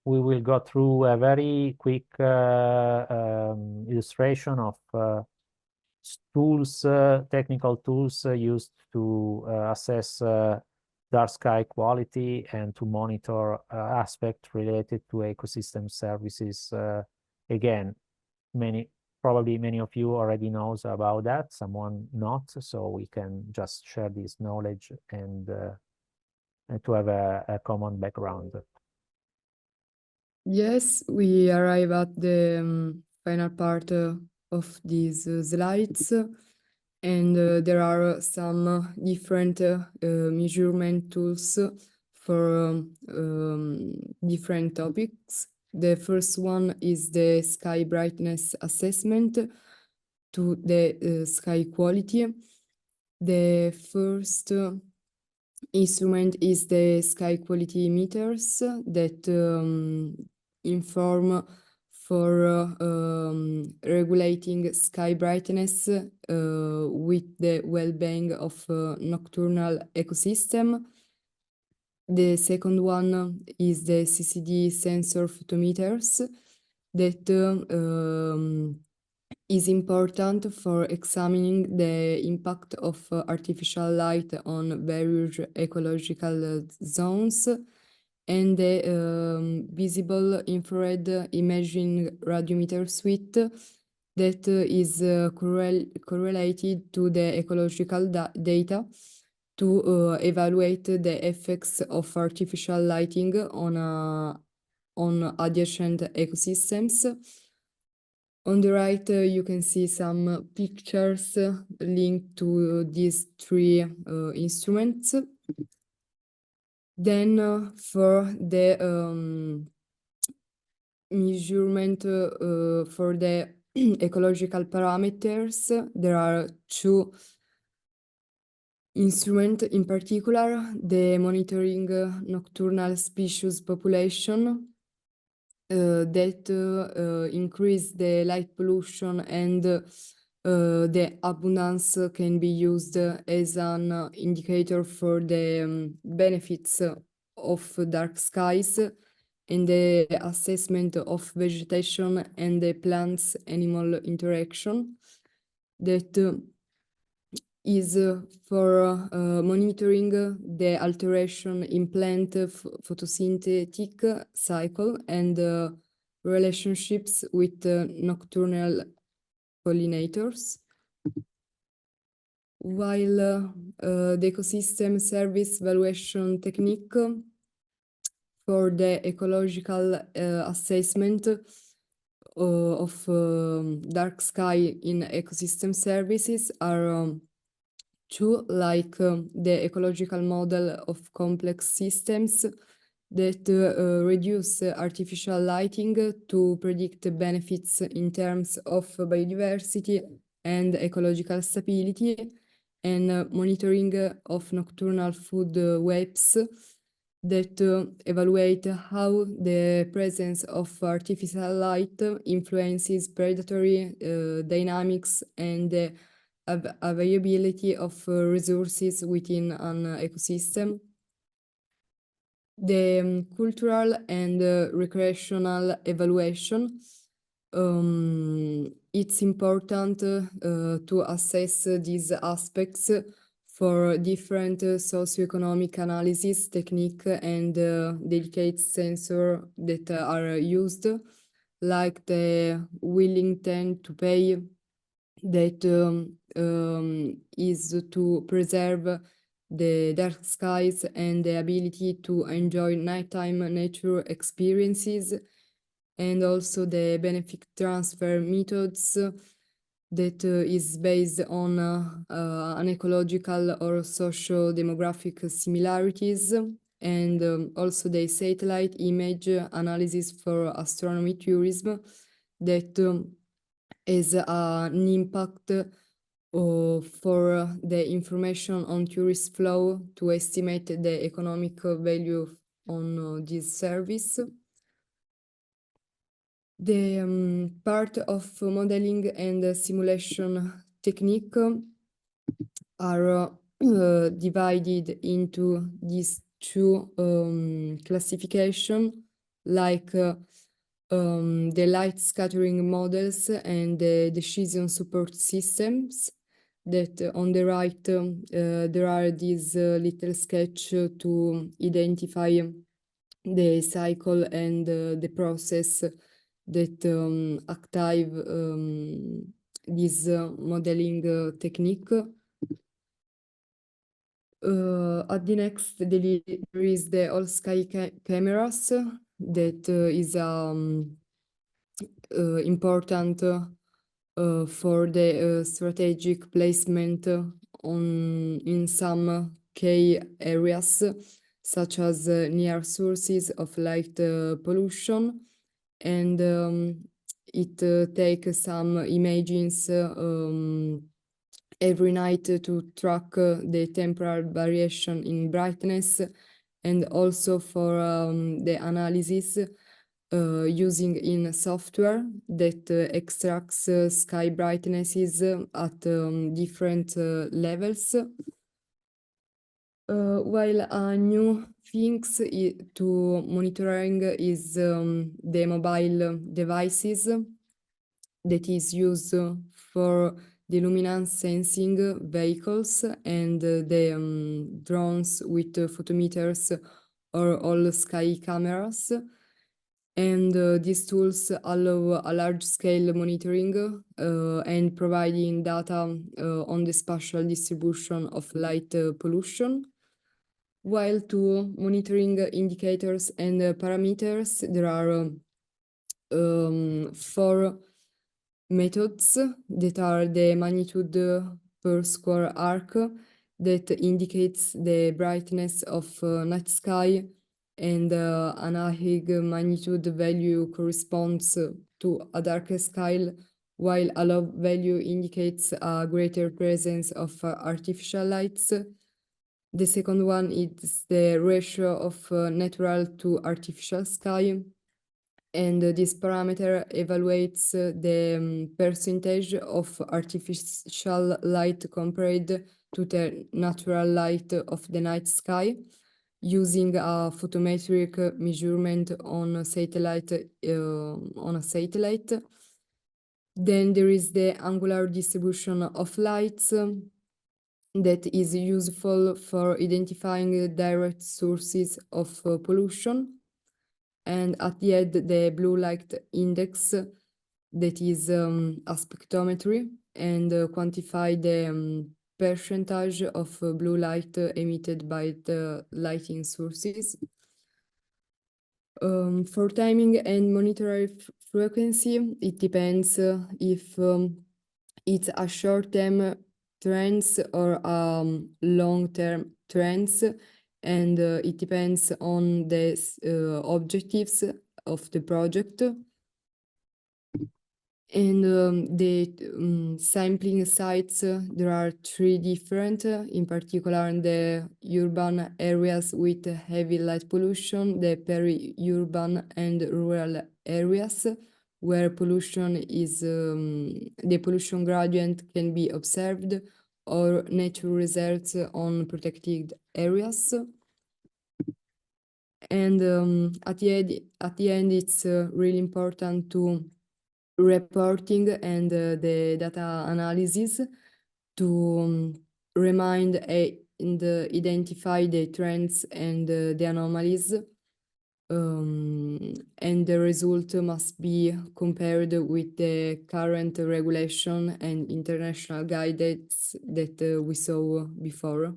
we will go through a very quick illustration of tools, technical tools used to assess dark sky quality and to monitor aspects related to ecosystem services. Again, probably many of you already knows about that, someone not, so we can just share this knowledge and to have a common background. Yes, we arrive at the final part of these slides, and there are some different measurement tools for different topics. The first one is the sky brightness assessment to the sky quality. The first instrument is the sky quality meters that inform for regulating sky brightness with the well-being of nocturnal ecosystem. The second one is the CCD sensor photometers that is important for examining the impact of artificial light on various ecological zones, and the visible infrared imaging radiometer suite that is correlated to the ecological data to evaluate the effects of artificial lighting on adjacent ecosystems. On the right, you can see some pictures linked to these three instruments. Then for the measurement for the ecological parameters, there are two instruments in particular: the monitoring nocturnal species population that increase the light pollution, and the abundance can be used as an indicator for the benefits of dark skies and the assessment of vegetation and the plants-animal interaction. That is for monitoring the alteration in plant photosynthetic cycle and relationships with nocturnal pollinators. While the ecosystem service valuation technique for the ecological assessment of dark sky in ecosystem services are two, like the ecological model of complex systems that reduce artificial lighting to predict benefits in terms of biodiversity and ecological stability, and monitoring of nocturnal food webs that evaluate how the presence of artificial light influences predatory dynamics and the availability of resources within an ecosystem. The cultural and recreational evaluation. It's important to assess these aspects for different socioeconomic analysis technique and delicate sensor that are used, like the willingness to pay, that is to preserve the dark skies and the ability to enjoy nighttime nature experiences, and also the benefit transfer methods that is based on an ecological or socio-demographic similarities, and also the satellite image analysis for astronomy tourism that is an impact for the information on tourist flow to estimate the economic value on this service. The part of modeling and simulation technique are divided into these two classifications. like the light scattering models and the decision support systems. That on the right, there are these little sketch to identify the cycle and the process that active this modeling technique. At the next, there is the all sky cameras that is important for the strategic placement in some key areas, such as near sources of light pollution, and it takes some images every night to track the temporal variation in brightness, and also for the analysis using in software that extracts sky brightnesses at different levels. While a new things to monitoring is the mobile devices that is used for the luminance sensing vehicles and the drones with photometers or all sky cameras. And these tools allow a large-scale monitoring and providing data on the spatial distribution of light pollution. While to monitoring indicators and parameters, there are 4 methods that are the magnitude per square arc that indicates the brightness of night sky, and an Ahig magnitude value corresponds to a darker sky, while a low value indicates a greater presence of artificial lights. The second one is the ratio of natural to artificial sky, and this parameter evaluates the percentage of artificial light compared to the natural light of the night sky, using a photometric measurement on a satellite. Then there is the angular distribution of lights that is useful for identifying direct sources of pollution. And at the end, the blue light index, that is a spectrometry, and quantify the percentage of blue light emitted by the lighting sources. For timing and monetary frequency, it depends if it's a short-term trends or long-term trends, and it depends on the objectives of the project. And the sampling sites, there are 3 different, in particular in the urban areas with heavy light pollution, the peri-urban and rural areas, where pollution is, the pollution gradient can be observed, or nature reserves on protected areas. And at the end, it's really important to reporting and the data analysis to remind and identify the trends and the anomalies, and the result must be compared with the current regulation and international guidance that we saw before.